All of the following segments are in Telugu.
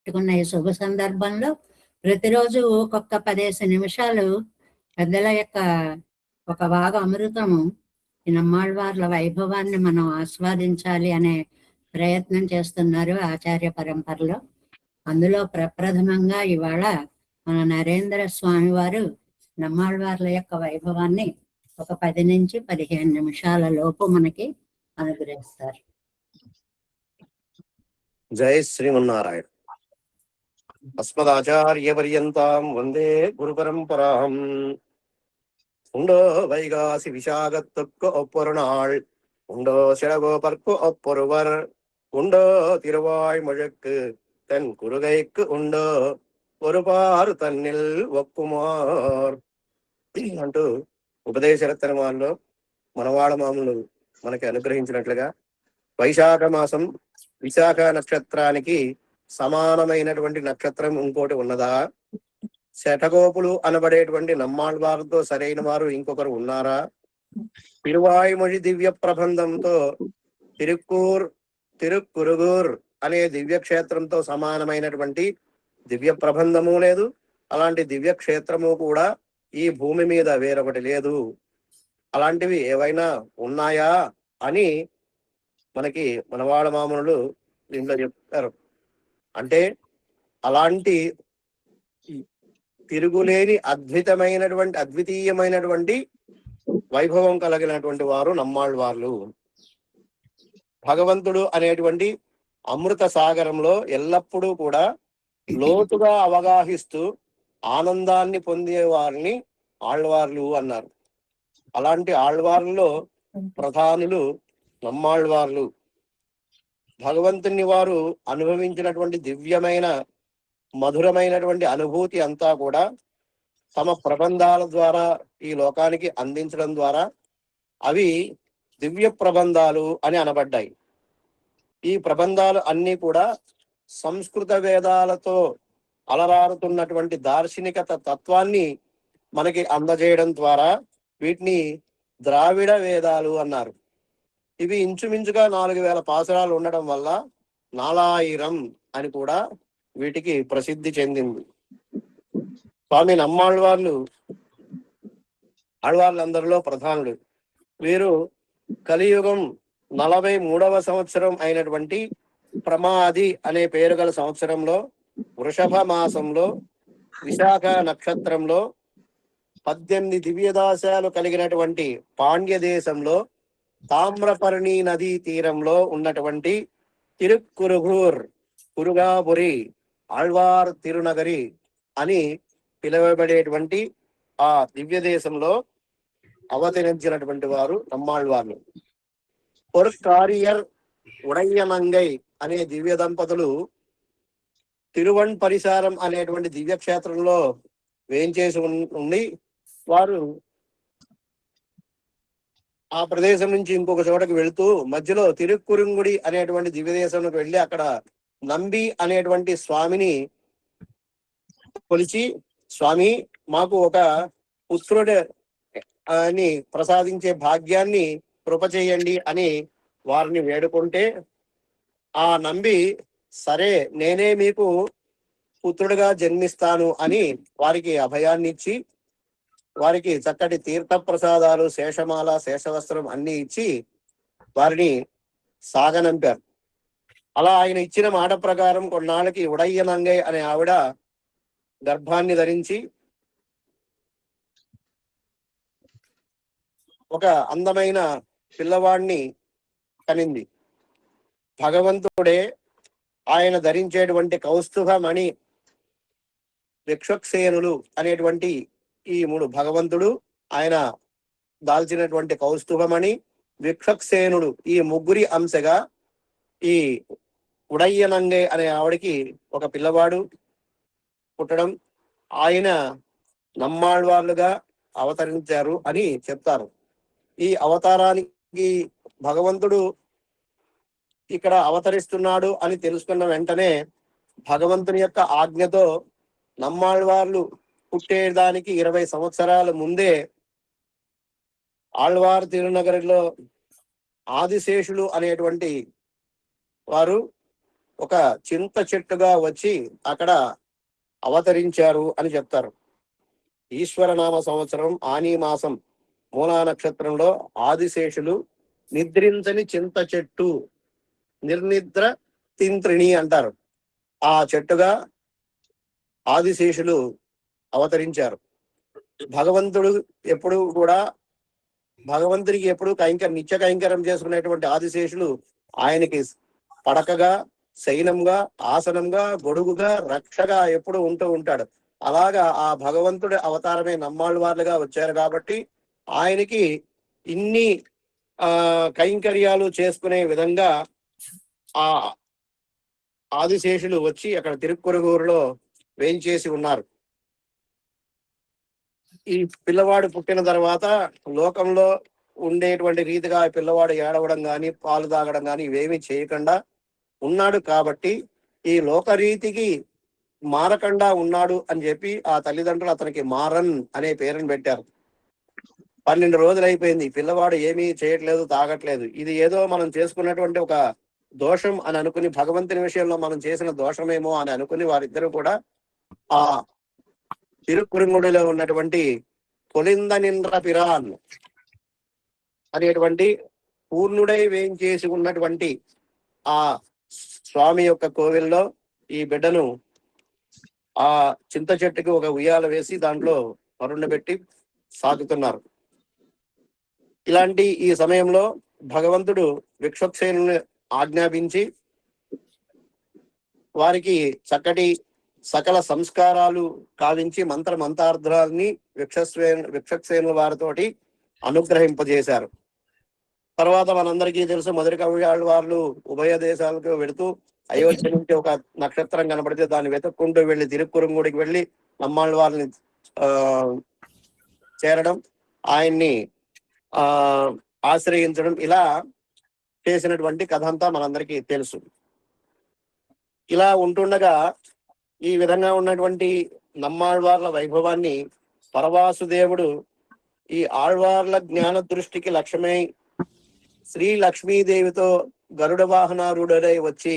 పెట్టుకున్న ఈ శుభ సందర్భంలో ప్రతిరోజు ఒక్కొక్క 15 నిమిషాలు పెద్దల యొక్క ఒక భాగం అమృతము ఈ నమ్మాళ్ళవార్ల వైభవాన్ని మనం ఆస్వాదించాలి అనే ప్రయత్నం చేస్తున్నారు ఆచార్య పరంపరలో. అందులో ప్రప్రథమంగా ఇవాళ మన నరేంద్ర స్వామి వారు నమ్మాళ్ళవార్ల యొక్క వైభవాన్ని ఒక 10 నుంచి 15 నిమిషాల లోపు మనకి అనుగ్రహిస్తారు. జై శ్రీమన్నారాయణ. అస్మదాచార్య పర్యంతం వందే గురు పరంపరాం. உண்டோ வைகாசி விசாகத்துக்கு ஒப்பொருநாள், உண்டோ சிறகோபர்க்கு ஒப்பொருவர், உண்டோ திருவாய்மொழிக்கு தென் குருகைக்கு உண்டோ ஒருபாరు తన్నిల్ ఒక్కుమార్ అంటూ ఉపదేశ రత్నమాల్లో మనవాళ మామూలు మనకి అనుగ్రహించినట్లుగా వైశాఖ మాసం విశాఖ నక్షత్రానికి సమానమైనటువంటి నక్షత్రం ఇంకోటి ఉన్నదా? శఠగోపులు అనబడేటువంటి నమ్మాళ్వారితో సరైన వారు ఇంకొకరు ఉన్నారా? తిరువాయుమొഴി దివ్య ప్రబంధంతో తిరుక్కురుగూర్ అనే దివ్యక్షేత్రంతో సమానమైనటువంటి దివ్య ప్రబంధము లేదు. అలాంటి దివ్య క్షేత్రము కూడా ఈ భూమి మీద వేరొకటి లేదు. అలాంటివి ఏవైనా ఉన్నాయా అని మనకి మనవాళ్ళ మామూలు దీంట్లో చెప్తారు. అంటే అలాంటి తిరుగులేని అద్వితీయమైనటువంటి వైభవం కలిగినటువంటి వారు నమ్మాళ్ళవార్లు. భగవంతుడు అనేటువంటి అమృత సాగరంలో ఎల్లప్పుడూ కూడా లోతుగా అవగాహిస్తూ ఆనందాన్ని పొందే వారిని ఆళ్వార్లు అన్నారు. అలాంటి ఆళ్వార్లలో ప్రధానులు నమ్మాళ్ళవార్లు. భగవంతుని వారు అనుభవించినటువంటి దివ్యమైన మధురమైనటువంటి అనుభూతి అంతా కూడా తమ ప్రబంధాల ద్వారా ఈ లోకానికి అందించడం ద్వారా అవి దివ్య ప్రబంధాలు అని అనబడ్డాయి. ఈ ప్రబంధాలు అన్నీ కూడా సంస్కృత వేదాలతో అలరారుతున్నటువంటి దార్శనికత తత్వాన్ని మనకి అందజేయడం ద్వారా వీటిని ద్రావిడ వేదాలు అన్నారు. ఇవి ఇంచుమించుగా 4000 పాసురాలు ఉండడం వల్ల 4000 అని కూడా వీటికి ప్రసిద్ధి చెందింది. స్వామి నమ్మాళ్ళవార్లు ఆళ్వార్లందరిలో ప్రధానుడు. వీరు కలియుగం 43వ సంవత్సరం అయినటువంటి ప్రమాది అనే పేరు గల సంవత్సరంలో వృషభ మాసంలో విశాఖ నక్షత్రంలో 18 దివ్యదాశాలు కలిగినటువంటి పాండ్య దేశంలో తామ్రపర్ణి నదీ తీరంలో ఉన్నటువంటి తిరుక్కురుగూర్, కురుగాపురి, ఆళ్వార్ తిరునగరి అని పిలువబడేటువంటి ఆ దివ్య దేశంలో అవతరించినటువంటి వారు నమ్మాళ్ళవార్లు. పొర్కారియర్ ఉడయ్యనంగై అనే దివ్య దంపతులు తిరువణ్ పరిసారం అనేటువంటి దివ్య క్షేత్రంలో వేంచేసి ఉండి వారు ఆ ప్రదేశం నుంచి ఇంకొక చోటకి వెళుతూ మధ్యలో తిరుక్కురుంగుడి అనేటువంటి దివ్య దేశంలోకి వెళ్ళి అక్కడ నంబి అనేటువంటి స్వామిని కొలిచి, స్వామి మాకు ఒక పుత్రుడు అని ప్రసాదించే భాగ్యాన్ని కృప చేయండి అని వారిని వేడుకుంటే ఆ నంబి సరే నేనే మీకు పుత్రుడిగా జన్మిస్తాను అని వారికి అభయాన్ని ఇచ్చి వారికి చక్కటి తీర్థ ప్రసాదాలు, శేషమాల, శేషవస్త్రం అన్ని ఇచ్చి వారిని సాగనంపారు. అలా ఆయన ఇచ్చిన మాట ప్రకారం కొన్నాళ్ళకి ఉడయ్యనంగై అనే ఆవిడ గర్భాన్ని ధరించి ఒక అందమైన పిల్లవాడిని కనింది. భగవంతుడే ఆయన ధరించేటువంటి కౌస్తుభమణి విక్షక్సేనులు అనేటువంటి ఈ 3 భగవంతుడు ఆయన దాల్చినటువంటి కౌస్తుభమణి విక్షక్సేనుడు ఈ ముగ్గురి అంశగా ఈ ఉడయ్యనంగే అనే ఆవిడికి ఒక పిల్లవాడు పుట్టడం, ఆయన నమ్మాళ్ళవార్లుగా అవతరించారు అని చెప్తారు. ఈ అవతారానికి భగవంతుడు ఇక్కడ అవతరిస్తున్నాడు అని తెలుసుకున్న వెంటనే భగవంతుని యొక్క ఆజ్ఞతో నమ్మాళ్ళవార్లు పుట్టేదానికి 20 సంవత్సరాల ముందే ఆళ్వార్ తిరునగరిలో ఆదిశేషులు అనేటువంటి వారు ఒక చింత చెట్టుగా వచ్చి అక్కడ అవతరించారు అని చెప్తారు. ఈశ్వరనామ సంవత్సరం ఆనీ మాసం మూలా నక్షత్రంలో ఆదిశేషులు నిద్రించని చింత చెట్టు, నిర్నిద్ర తింత్రిణి అంటారు, ఆ చెట్టుగా ఆదిశేషులు అవతరించారు. భగవంతుడు ఎప్పుడు కూడా భగవంతుడికి ఎప్పుడు నిత్య కైంకర్యం చేసుకునేటువంటి ఆదిశేషులు ఆయనకి పడకగా, శయనంగా, ఆసనంగా, గొడుగుగా, రక్షగా ఎప్పుడు ఉంటూ ఉంటాడు. అలాగా ఆ భగవంతుడి అవతారమే నమ్మాళ్ళవార్లుగా వచ్చారు కాబట్టి ఆయనకి ఇన్ని కైంకర్యాలు చేసుకునే విధంగా ఆ ఆదిశేషులు వచ్చి అక్కడ తిరుక్కురుగూరులో వేయించేసి ఉన్నారు. ఈ పిల్లవాడు పుట్టిన తర్వాత లోకంలో ఉండేటువంటి రీతిగా పిల్లవాడు ఏడవడం కానీ పాలు తాగడం కానీ ఇవేమీ చేయకుండా ఉన్నాడు కాబట్టి ఈ లోకరీతికి మారకుండా ఉన్నాడు అని చెప్పి ఆ తల్లిదండ్రులు అతనికి మారన్ అనే పేరుని పెట్టారు. 12 రోజులు అయిపోయింది, పిల్లవాడు ఏమీ చేయట్లేదు, తాగట్లేదు. ఇది ఏదో మనం చేసుకున్నటువంటి ఒక దోషం అని అనుకుని, భగవంతుని విషయంలో మనం చేసిన దోషమేమో అని అనుకుని వారిద్దరూ కూడా ఆ తిరుక్కురుంగుడిలో ఉన్నటువంటి పొలిందనింద్ర పిరాన్ అనేటువంటి పూర్ణుడై వేయించేసి ఉన్నటువంటి ఆ స్వామి యొక్క కోవిల్లో ఈ బిడ్డను ఆ చింత చెట్టుకి ఒక ఉయ్యాల వేసి దాంట్లో వరుండబెట్టి సాగుతున్నారు. ఇలాంటి ఈ సమయంలో భగవంతుడు విక్షోక్సేనుని ఆజ్ఞాపించి వారికి చక్కటి సకల సంస్కారాలు కావించి మంత్రార్థాలని విక్షోక్సేనుల వారితోటి అనుగ్రహింపజేశారు. తర్వాత మనందరికీ తెలుసు, మొదటి కవియాళ్ళ వాళ్ళు ఉభయ దేశాలకు వెళుతూ అయోధ్య నుంచి ఒక నక్షత్రం కనబడితే దాన్ని వెతుక్కుంటూ వెళ్ళి తిరుక్కురుంగుడికి వెళ్ళి నమ్మాళ్ళ వారిని చేరడం, ఆయన్ని ఆశ్రయించడం, ఇలా చేసినటువంటి కథ అంతా మనందరికీ తెలుసు. ఇలా ఉంటుండగా ఈ విధంగా ఉన్నటువంటి నమ్మాళ్వార్ల వైభవాన్ని పరవాసుదేవుడు ఈ ఆళ్వార్ల జ్ఞాన దృష్టికి లక్ష్యమై శ్రీ లక్ష్మీదేవితో గరుడ వాహనారూఢుడై వచ్చి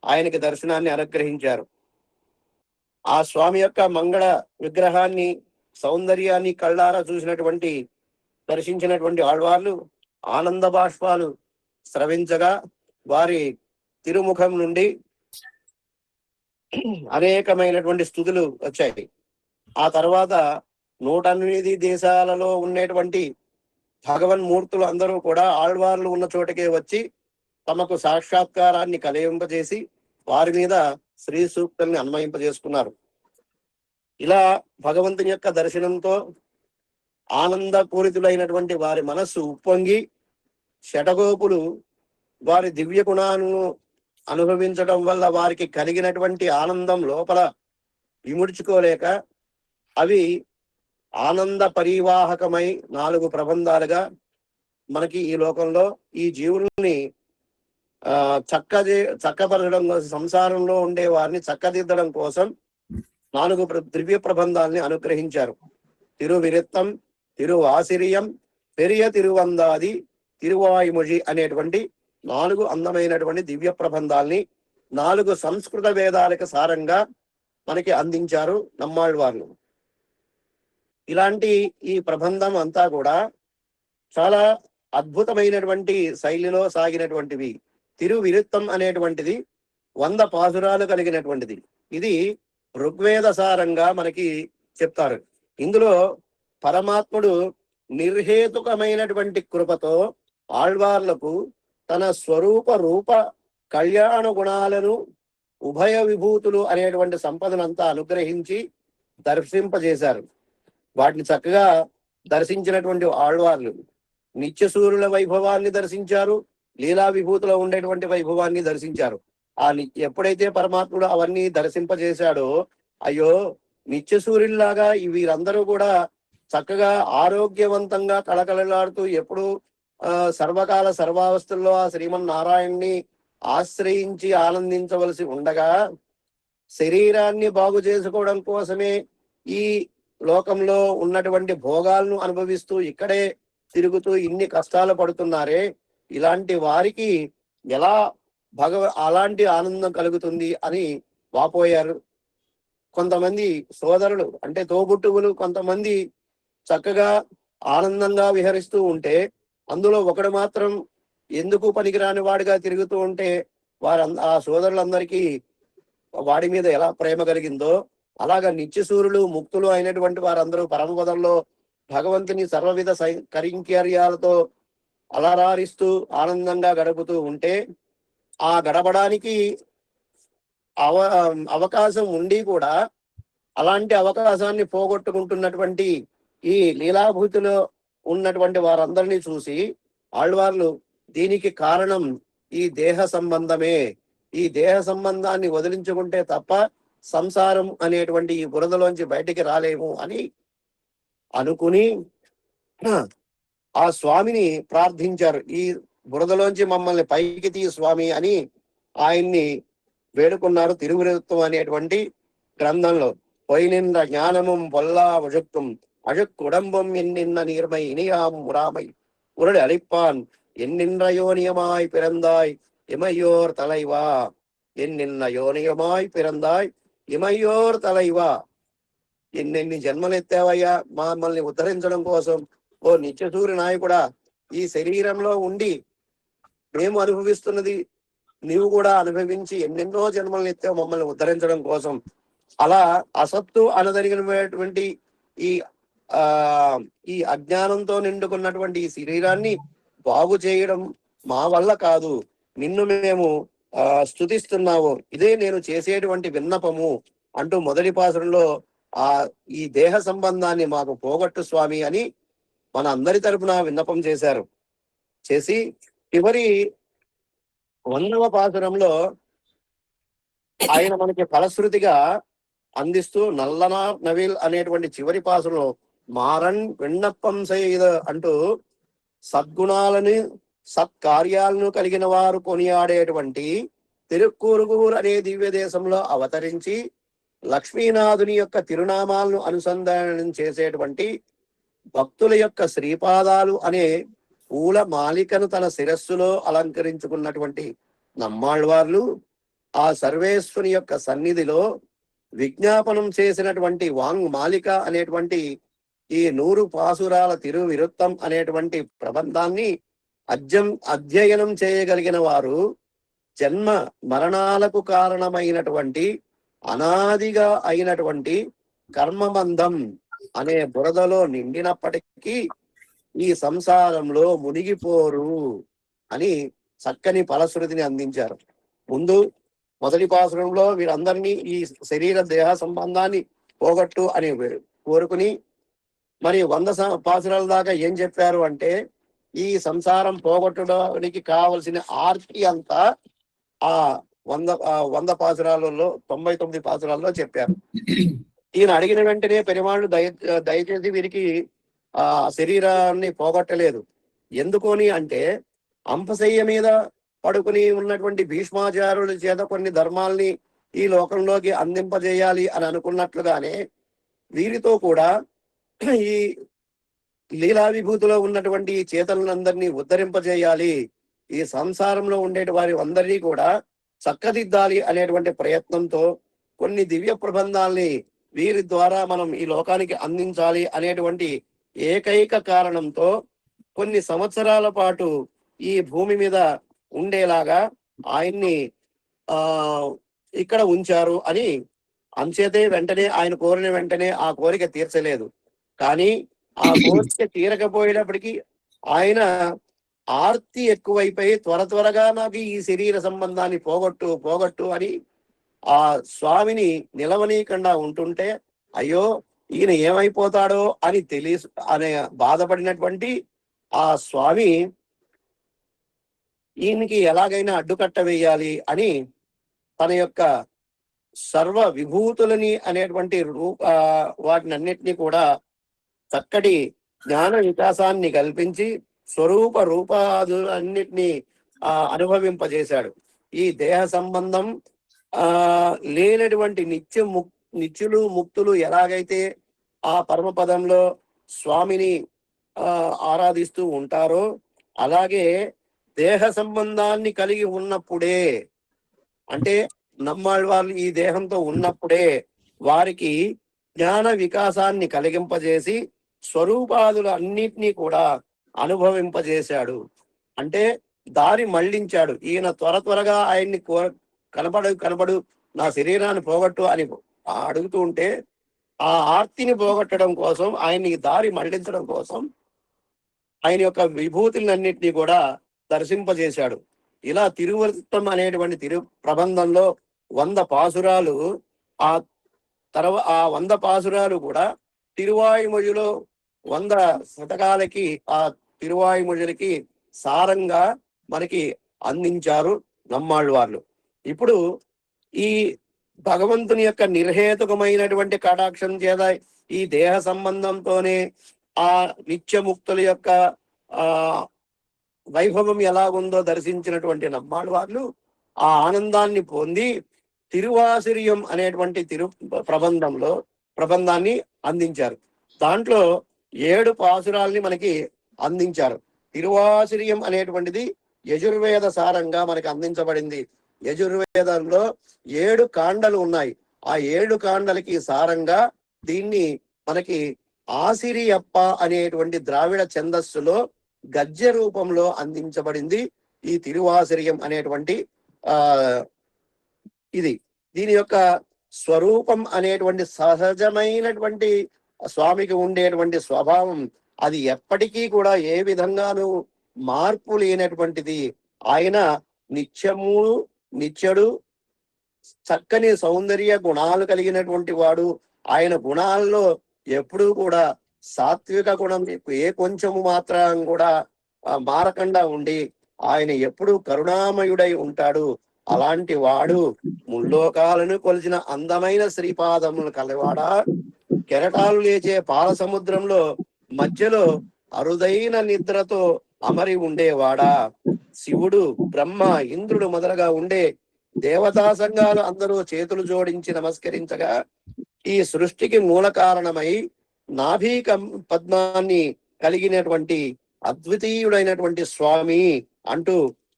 ఆయనకి దర్శనాన్ని అనుగ్రహించారు. ఆ స్వామి యొక్క మంగళ విగ్రహాన్ని, సౌందర్యాన్ని కళ్ళారా దర్శించినటువంటి ఆళ్వార్లు ఆనంద బాష్పాలు స్రవించగా వారి తిరుముఖం నుండి అనేకమైనటువంటి స్తుతులు వచ్చాయి. ఆ తర్వాత 108 దేశాలలో ఉండేటువంటి భగవన్మూర్తులు అందరూ కూడా ఆళ్వార్లు ఉన్న చోటకే వచ్చి తమకు సాక్షాత్కారాన్ని కలిగింపజేసి వారి మీద శ్రీ సూక్తుల్ని అన్వయింపజేసుకున్నారు. ఇలా భగవంతుని యొక్క దర్శనంతో ఆనందపూరితులైనటువంటి వారి మనస్సు ఉప్పొంగి శటగోపులు వారి దివ్య గుణాలను అనుభవించడం వల్ల వారికి కలిగినటువంటి ఆనందం లోపల విముడ్చుకోలేక అవి ఆనంద పరివాహకమై 4 ప్రబంధాలుగా మనకి ఈ లోకంలో ఈ జీవుల్ని చక్కపరచడం కోసం, సంసారంలో ఉండే వారిని చక్కదిద్దడం కోసం 4 దివ్య ప్రబంధాలని అనుగ్రహించారు. తిరువిరుత్తం, తిరువాసిరియం, పెరియ తిరువందాది, తిరువాయుమొഴി అనేటువంటి 4 అందమైనటువంటి దివ్య ప్రబంధాల్ని 4 సంస్కృత వేదాలకు సారంగా మనకి అందించారు నమ్మాళ్వార్లు. ఇలాంటి ఈ ప్రబంధం అంతా కూడా చాలా అద్భుతమైనటువంటి శైలిలో సాగినటువంటివి. తిరువిరుత్తం అనేటువంటిది 100 పాసురాలు కలిగినటువంటిది. ఇది ఋగ్వేద సారంగా మనకి చెప్తారు. ఇందులో పరమాత్ముడు నిర్హేతుకమైనటువంటి కృపతో ఆళ్వార్లకు తన స్వరూప రూప కళ్యాణ గుణాలను, ఉభయ విభూతులు అనేటువంటి సంపదనంతా అనుగ్రహించి దర్శింపజేశారు. వాటిని చక్కగా దర్శించినటువంటి ఆళ్వార్లు నిత్యసూరుల వైభవాన్ని దర్శించారు, లీలా విభూతిలో ఉండేటువంటి వైభవాన్ని దర్శించారు. ఎప్పుడైతే పరమాత్ముడు అవన్నీ దర్శింపజేశాడో, అయ్యో నిత్యసూర్యుల్లాగా వీరందరూ కూడా చక్కగా ఆరోగ్యవంతంగా కళకళలాడుతూ ఎప్పుడు సర్వకాల సర్వావస్థల్లో ఆ శ్రీమన్నారాయణ్ణి ఆశ్రయించి ఆనందించవలసి ఉండగా శరీరాన్ని బాగు చేసుకోవడం కోసమే ఈ లోకంలో ఉన్నటువంటి భోగాలను అనుభవిస్తూ ఇక్కడే తిరుగుతూ ఇన్ని కష్టాలు పడుతున్నారే, ఇలాంటి వారికి ఎలా అలాంటి ఆనందం కలుగుతుంది అని వాపోయారు. కొంతమంది సోదరులు అంటే తోబుట్టువులు కొంతమంది చక్కగా ఆనందంగా విహరిస్తూ ఉంటే, అందులో ఒకడు మాత్రం ఎందుకు పనికిరాని వాడిగా తిరుగుతూ ఉంటే ఆ సోదరులందరికీ వాడి మీద ఎలా ప్రేమ కలిగిందో, అలాగా నిత్యసూరులు ముక్తులు అయినటువంటి వారందరూ పరమపదంలో భగవంతుని సర్వవిధ కరింకర్యాలతో అలరారిస్తూ ఆనందంగా గడుపుతూ ఉంటే, ఆ గడపడానికి అవకాశం ఉండి కూడా అలాంటి అవకాశాన్ని పోగొట్టుకుంటున్నటువంటి ఈ లీలాభూతిలో ఉన్నటువంటి వారందరినీ చూసి ఆళ్వార్లు దీనికి కారణం ఈ దేహ సంబంధమే, ఈ దేహ సంబంధాన్ని వదిలించుకుంటే తప్ప సంసారం అనేటువంటి ఈ బురదలోంచి బయటికి రాలేము అని అనుకుని ఆ స్వామిని ప్రార్థించారు. ఈ బురదలోంచి మమ్మల్ని పైకి తీ స్వామి అని ఆయన్ని వేడుకున్నారు. తిరువిరుత్వం అనేటువంటి గ్రంథంలో పొయ్యినింద జ్ఞానముం పొల్లా ఉజక్తుం అజుక్కుడంబం ఎన్నిన్న నీర్మై ఇనియాం మురామై உருள் அளிப்பான் என்னின்ற யோனியமாய் பிறந்தாய் இமையோர் தலைவா, என்னின்ன యోనియమాయ్ పిరందాయ్ ఇమయోర్ తలైవా. ఎన్నెన్ని జన్మలెత్తావయ్యా మమ్మల్ని ఉద్ధరించడం కోసం. ఓ నిత్యసూరి నాయకుడా, ఈ శరీరంలో ఉండి మేము అనుభవిస్తున్నది నీవు కూడా అనుభవించి ఎన్నెన్నో జన్మలను ఎత్తావు మమ్మల్ని ఉద్ధరించడం కోసం. అలా అసత్తు అనదగినటువంటి ఈ ఈ అజ్ఞానంతో నిండుకున్నటువంటి ఈ శరీరాన్ని బాగు చేయడం మా వల్ల కాదు, నిన్ను మేము స్తుతిస్తున్నావు, ఇదే నేను చేసేటువంటి విన్నపము అంటూ మొదటి పాసురంలో ఈ దేహ సంబంధాన్ని మాకు పోగొట్టు స్వామి అని మన అందరి తరపున విన్నపం చేశారు. చేసి చివరి 100వ పాసురంలో ఆయన మనకి ఫలశ్రుతిగా అందిస్తూ నల్లనార్ నవిల్ అనేటువంటి చివరి పాసురంలో మారన్ విన్నప్పం செய்த అంటూ సద్గుణాలను సత్కార్యాలను కలిగిన వారు కొనియాడేటువంటి తిరుక్కూరుగురు అనే దివ్య దేశంలో అవతరించి లక్ష్మీనాథుని యొక్క తిరునామాలను అనుసంధానం చేసేటువంటి భక్తుల యొక్క శ్రీపాదాలు అనే పూల మాలికను తన శిరస్సులో అలంకరించుకున్నటువంటి నమ్మాళ్వార్లు ఆ సర్వేశ్వరుని యొక్క సన్నిధిలో విజ్ఞాపనం చేసినటువంటి వాంగ్ మాలిక అనేటువంటి ఈ 100 పాసురాల తిరువిరుత్తం అనేటువంటి ప్రబంధాన్ని అధ్యయనం చేయగలిగిన వారు జన్మ మరణాలకు కారణమైనటువంటి అనాదిగా అయినటువంటి కర్మబంధం అనే బురదలో నిండినప్పటికీ ఈ సంసారంలో మునిగిపోరు అని చక్కని ఫలశ్రుతిని అందించారు. ముందు మొదటి పాసురంలో వీరందరినీ ఈ శరీర దేహ సంబంధాన్ని పోగొట్టు అని కోరుకుని, మరి 100 పాసురాల దాకా ఏం చెప్పారు అంటే ఈ సంసారం పోగొట్టడానికి కావలసిన ఆర్తి అంతా ఆ 100 పాసురాలలో 99 పాసురాల్లో చెప్పారు. ఈయన అడిగిన వెంటనే పెరుమాళ్ళు దయచేసి వీరికి శరీరాన్ని పోగొట్టలేదు. ఎందుకోని అంటే అంపశయ్య మీద పడుకుని ఉన్నటువంటి భీష్మాచార్యుల చేత కొన్ని ధర్మాల్ని ఈ లోకంలోకి అందింపజేయాలి అని అనుకున్నట్లుగానే వీరితో కూడా ఈ లీలా విభూతిలో ఉన్నటువంటి చేతలందరినీ ఉద్ధరింపజేయాలి, ఈ సంసారంలో ఉండే వారి అందరినీ కూడా చక్కదిద్దాలి అనేటువంటి ప్రయత్నంతో కొన్ని దివ్య ప్రబంధాల్ని వీరి ద్వారా మనం ఈ లోకానికి అందించాలి అనేటువంటి ఏకైక కారణంతో కొన్ని సంవత్సరాల పాటు ఈ భూమి మీద ఉండేలాగా ఆయన్ని ఇక్కడ ఉంచారు అని అంచేతే వెంటనే ఆయన కోరిన వెంటనే ఆ కోరిక తీర్చలేదు. కానీ ఆ కోరిక తీరకపోయేటప్పటికీ ఆయన ఆర్తి ఎక్కువైపోయి త్వరగా నాకు ఈ శరీర సంబంధాన్ని పోగొట్టు అని ఆ స్వామిని నిలవనీయకుండా ఉంటుంటే, అయ్యో ఈయన ఏమైపోతాడో అని అనే బాధపడినటువంటి ఆ స్వామి ఈయనకి ఎలాగైనా అడ్డుకట్ట వేయాలి అని తన యొక్క సర్వ విభూతులని అనేటువంటి వాటిని అన్నిటినీ కూడా చక్కటి జ్ఞాన వికాసాన్ని కల్పించి స్వరూప రూపాదులన్నిటినీ అనుభవింపజేశాడు. ఈ దేహ సంబంధం లేనటువంటి నిత్యులు ముక్తులు ఎలాగైతే ఆ పరమపదంలో స్వామిని ఆరాధిస్తూ ఉంటారో, అలాగే దేహ సంబంధాన్ని కలిగి ఉన్నప్పుడే, అంటే నమ్మాళ్ళవాళ్ళు ఈ దేహంతో ఉన్నప్పుడే వారికి జ్ఞాన వికాసాన్ని కలిగింపజేసి స్వరూపాదులు అన్నిటినీ కూడా అనుభవింపజేశాడు. అంటే దారి మళ్లించాడు. ఈయన త్వరగా ఆయన్ని కనబడు నా శరీరాన్ని పోగొట్టు అని అడుగుతూ ఉంటే ఆ ఆర్తిని పోగొట్టడం కోసం, ఆయన్ని దారి మళ్లించడం కోసం ఆయన యొక్క విభూతులన్నింటినీ కూడా దర్శింపజేశాడు. ఇలా తిరువృత్తం అనేటువంటి ప్రబంధంలో 100 పాసురాలు, ఆ ఆ 100 పాసురాలు కూడా తిరువాయుమొழிలో 100 శతకాలకి ఆ తిరువాయుమొழிకి సారంగా మనకి అందించారు నమ్మాళ్ళవార్లు. ఇప్పుడు ఈ భగవంతుని యొక్క నిర్హేతుకమైనటువంటి కటాక్షం చేత ఈ దేహ సంబంధంతోనే ఆ నిత్యముక్తుల యొక్క ఆ వైభవం ఎలాగుందో దర్శించినటువంటి నమ్మాళ్ళవార్లు ఆ ఆనందాన్ని పొంది తిరువాసిరియం అనేటువంటి ప్రబంధాన్ని అందించారు. దాంట్లో 7 పాసురాల్ని మనకి అందించారు. తిరువాసిరియం అనేటువంటిది యజుర్వేద సారంగా మనకి అందించబడింది. యజుర్వేదంలో 7 కాండలు ఉన్నాయి. ఆ 7 కాండలకి సారంగా దీన్ని మనకి ఆసిరియప్ప అనేటువంటి ద్రావిడ ఛందస్సులో గద్య రూపంలో అందించబడింది ఈ తిరువాసిరియం అనేటువంటి ఇది. దీని యొక్క స్వరూపం అనేటువంటి సహజమైనటువంటి స్వామికి ఉండేటువంటి స్వభావం అది ఎప్పటికీ కూడా ఏ విధంగానూ మార్పు లేనటువంటిది. ఆయన నిత్యుడు, చక్కని సౌందర్య గుణాలు కలిగినటువంటి వాడు. ఆయన గుణాల్లో ఎప్పుడూ కూడా సాత్విక గుణం ఏ కొంచెము మాత్రం కూడా మారకుండా ఉండి ఆయన ఎప్పుడూ కరుణామయుడై ఉంటాడు. అలాంటి వాడు ముల్లోకాలను కొలిచిన అందమైన శ్రీపాదములు కలవాడా, కెరటాలు లేచే పాల సముద్రంలో మధ్యలో అరుదైన నిద్రతో అమరి ఉండేవాడా, శివుడు, బ్రహ్మ, ఇంద్రుడు మొదలుగా ఉండే దేవతా సంఘాలు అందరూ చేతులు జోడించి నమస్కరించగా ఈ సృష్టికి మూల కారణమై నాభీ పద్మాన్ని కలిగినటువంటి అద్వితీయుడైనటువంటి స్వామి అంటూ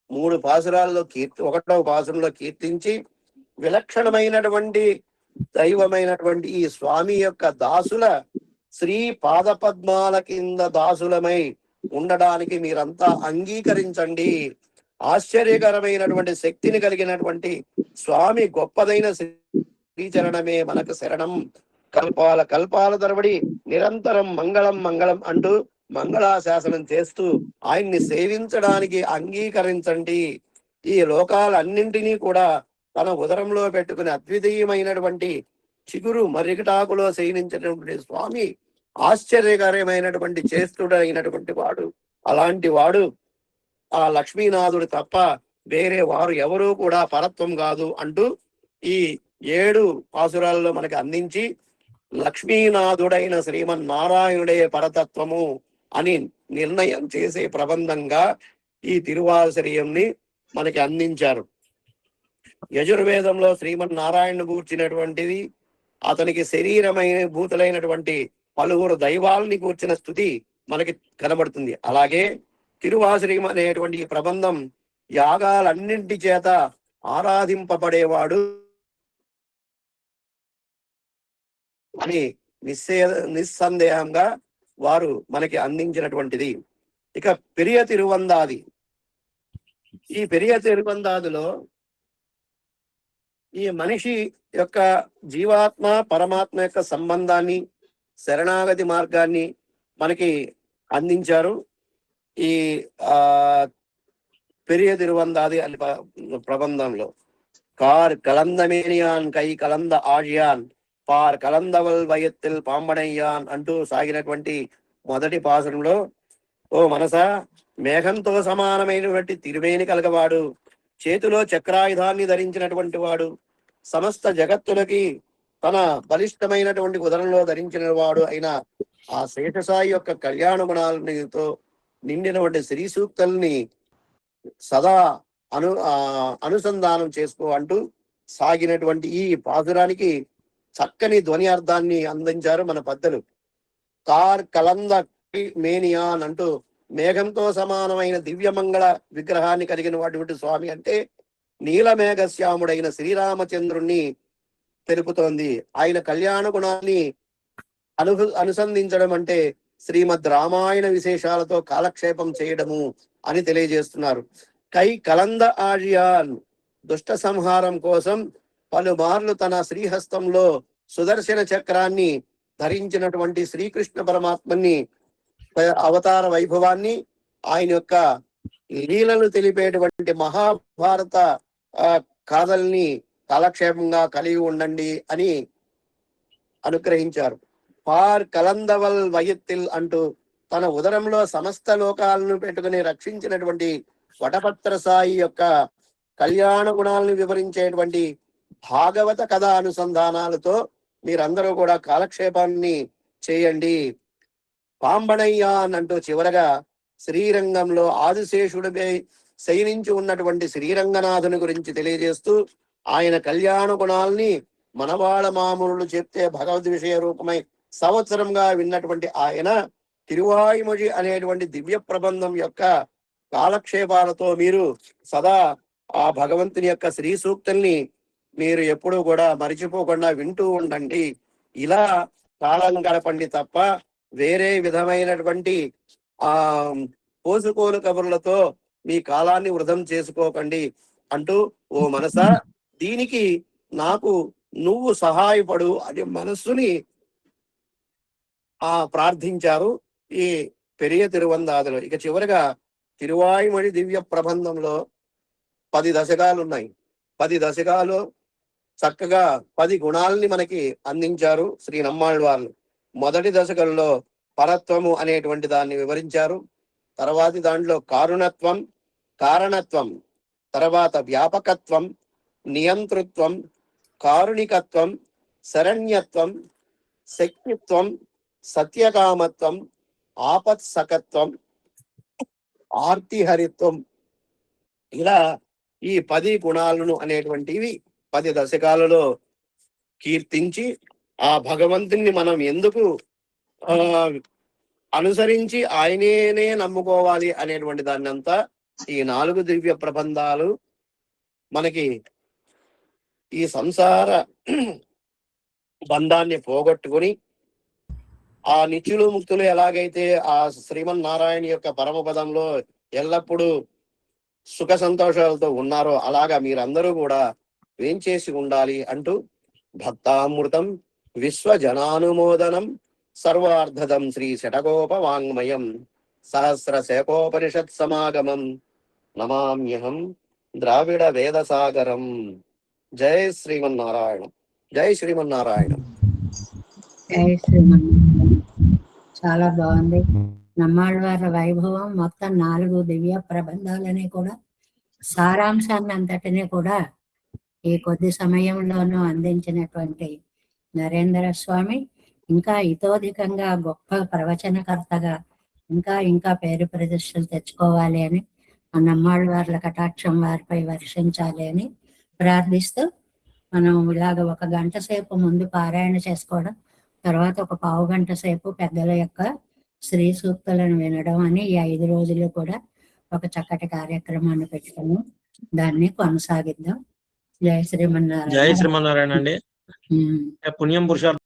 3 పాసురాల్లో 1వ పాసురంలో కీర్తించి విలక్షణమైనటువంటి దైవమైనటువంటి ఈ స్వామి యొక్క దాసుల శ్రీ పాదపద్మాల కింద దాసులమై ఉండడానికి మీరంతా అంగీకరించండి. ఆశ్చర్యకరమైనటువంటి శక్తిని కలిగినటువంటి స్వామి గొప్పదైన శ్రీచరణమే మనకు శరణం. కల్పాల తరబడి నిరంతరం మంగళం అంటూ మంగళాశాసనం చేస్తూ ఆయన్ని సేవించడానికి అంగీకరించండి. ఈ లోకాలన్నింటినీ కూడా తన ఉదరంలో పెట్టుకుని అద్వితీయమైనటువంటి చిగురు మర్రికటాకులో శయనించినటువంటి స్వామి ఆశ్చర్యకరమైనటువంటి చేస్తుడైనటువంటి వాడు. అలాంటి వాడు ఆ లక్ష్మీనాథుడు తప్ప వేరే వారు ఎవరూ కూడా పరత్వం కాదు అంటూ ఈ 7 పాసురాల్లో మనకి అందించి లక్ష్మీనాథుడైన శ్రీమన్నారాయణుడే పరతత్వము అని నిర్ణయం చేసే ప్రబంధంగా ఈ తిరువాసిరియంని మనకి అందించారు. యజుర్వేదంలో శ్రీమన్నారాయణను కూర్చినటువంటిది, అతనికి శరీరమైన భూతులైనటువంటి పలువురు దైవాల్ని కూర్చిన స్థుతి మనకి కనబడుతుంది. అలాగే తిరువాసిరియం అనేటువంటి ఈ ప్రబంధం యాగాలన్నింటి చేత ఆరాధింపబడేవాడు అని నిస్సందేహంగా వారు మనకి అందించినటువంటిది. ఇక పెరియ తిరువందాది. ఈ పెరియ తిరువందాదిలో ఈ మనిషి యొక్క జీవాత్మ పరమాత్మ యొక్క సంబంధాన్ని, శరణాగతి మార్గాన్ని మనకి అందించారు. ఈ పెరియ తిరువందాది అని ప్రబంధంలో కార్ కలందమేనియాన్ కై కలంద ఆడియాన్ పార్ కలందవల్ వయత్తిల్ పాంబనయ్యాన్ అంటూ సాగినటువంటి మొదటి పాసరంలో, ఓ మనసా, మేఘంతో సమానమైనటువంటి తిరుమేని కలగవాడు, చేతిలో చక్రాయుధాన్ని ధరించినటువంటి వాడు, సమస్త జగత్తులకి తన బలిష్టమైనటువంటి ఉదరంలో ధరించిన వాడు అయిన ఆ శేషసాయి యొక్క కళ్యాణ గుణాలతో నిండినటువంటి శ్రీ సూక్తుల్ని సదా అనుసంధానం చేసుకో అంటూ సాగినటువంటి ఈ పాసురానికి చక్కని ధ్వని అర్థాన్ని అందించారు మన పెద్దలు. కార్ కలంద మేనియాన్ అంటూ మేఘంతో సమానమైన దివ్యమంగళ విగ్రహాన్ని కలిగినటువంటి స్వామి అంటే నీలమేఘశ్యాముడైన శ్రీరామచంద్రుణ్ణి తెలుపుతోంది. ఆయన కళ్యాణ గుణాన్ని అనుసంధించడం అంటే శ్రీమద్ రామాయణ విశేషాలతో కాలక్షేపం చేయడము అని తెలియజేస్తున్నారు. కై కలంద ఆర్యాన్ దుష్ట సంహారం కోసం పలుమార్లు తన శ్రీహస్తంలో సుదర్శన చక్రాన్ని ధరించినటువంటి శ్రీకృష్ణ పరమాత్మని అవతార వైభవాన్ని, ఆయన యొక్క లీలలు తెలిపేటువంటి మహాభారత కాదల్ని కాలక్షేపంగా కలిగి ఉండండి అని అనుగ్రహించారు. పార్ కలందవల్ వయత్తిల్ అంటూ తన ఉదరంలో సమస్త లోకాలను పెట్టుకుని రక్షించినటువంటి వటపత్ర సాయి యొక్క కళ్యాణ గుణాలను వివరించేటువంటి భాగవత కథా అనుసంధానాలతో మీరందరూ కూడా కాలక్షేపాన్ని చేయండి. పాంబణయ్య అంటూ చివరగా శ్రీరంగంలో ఆదిశేషుడిపై శయనించి ఉన్నటువంటి శ్రీరంగనాథుని గురించి తెలియజేస్తూ ఆయన కళ్యాణ గుణాల్ని మనవాళ మామూలు చెప్తే భగవద్ విషయ రూపమై సంవత్సరంగా విన్నటువంటి ఆయన తిరువాయిమొഴി అనేటువంటి దివ్య ప్రబంధం యొక్క కాలక్షేపాలతో మీరు సదా ఆ భగవంతుని యొక్క శ్రీ సూక్తుల్ని మీరు ఎప్పుడూ కూడా మరిచిపోకుండా వింటూ ఉండండి. ఇలా కాలం గడపండి తప్ప వేరే విధమైనటువంటి పోసుకోలు కబుర్లతో మీ కాలాన్ని వృధం చేసుకోకండి అంటూ, ఓ మనసా దీనికి నాకు నువ్వు సహాయపడు అని మనస్సుని ప్రార్థించారు ఈ పెరియ తిరువందాదులు. ఇక చివరిగా తిరువాయిమొഴി దివ్య ప్రబంధంలో 10 దశకాలు ఉన్నాయి. 10 దశకాలు చక్కగా 10 గుణాలని మనకి అందించారు శ్రీ నమ్మాళ్వార్లు. మొదటి దశకంలో పరత్వము అనేటువంటి దాన్ని వివరించారు. తర్వాతి దాంట్లో కారుణత్వం, కారణత్వం, తర్వాత వ్యాపకత్వం, నియంతృత్వం, కారుణికత్వం, శరణ్యత్వం, శక్తిత్వం, సత్యకామత్వం, ఆపత్సకత్వం, ఆర్తిహరిత్వం, ఇలా ఈ 10 గుణాలను అనేటువంటివి 10 దశకాలలో కీర్తించి ఆ భగవంతుని మనం ఎందుకు అనుసరించి ఆయనేనే నమ్ముకోవాలి అనేటువంటి దాన్ని అంతా ఈ 4 దివ్య ప్రబంధాలు మనకి ఈ సంసార బంధాన్ని పోగొట్టుకుని ఆ నిత్యులు ముక్తులు ఎలాగైతే ఆ శ్రీమన్నారాయణ యొక్క పరమపదంలో ఎల్లప్పుడూ సుఖ సంతోషాలతో ఉన్నారో అలాగా మీరందరూ కూడా వేంచేసి ఉండాలి అంటూ భక్తామృతం విశ్వజనానుమోదనం సర్వార్ధదం శ్రీ శటకోప వాంగ్మయం సహస్ర శేకోపనిషత్ సమాగమం నమామ్యహం ద్రావిడ వేదసాగరం. జై శ్రీమన్నారాయణ, జై శ్రీమన్నారాయణ. జై శ్రీమన్నారాయణ. చాలా బాగుంది. నమ్మాళ్వార్ల వైభవం మొత్తం 4 దివ్య ప్రబంధాలని కూడా సారాంశాన్ని అంతటినీ కూడా ఈ కొద్ది సమయంలోనూ అందించినటువంటి నరేంద్ర స్వామి ఇంకా ఇతోధికంగా గొప్ప ప్రవచనకర్తగా ఇంకా పేరు ప్రతిష్టలు తెచ్చుకోవాలి అని ఆ నమ్మాళ్వార్ల కటాక్షం వారిపై వర్షించాలి అని ప్రార్థిస్తూ మనం ఇలాగ 1 గంట సేపు ముందు పారాయణ చేసుకోవడం, తర్వాత ఒక 1/2 గంట సేపు పెద్దల యొక్క శ్రీ సూక్తులను వినడం అని ఈ 5 రోజులు కూడా ఒక చక్కటి కార్యక్రమాన్ని పెట్టుకుని దాన్ని కొనసాగిద్దాం. జై శ్రీమన్నారాయణ. జై శ్రీమన్నారాయణ అండి. పుణ్యం పురుషార్థం.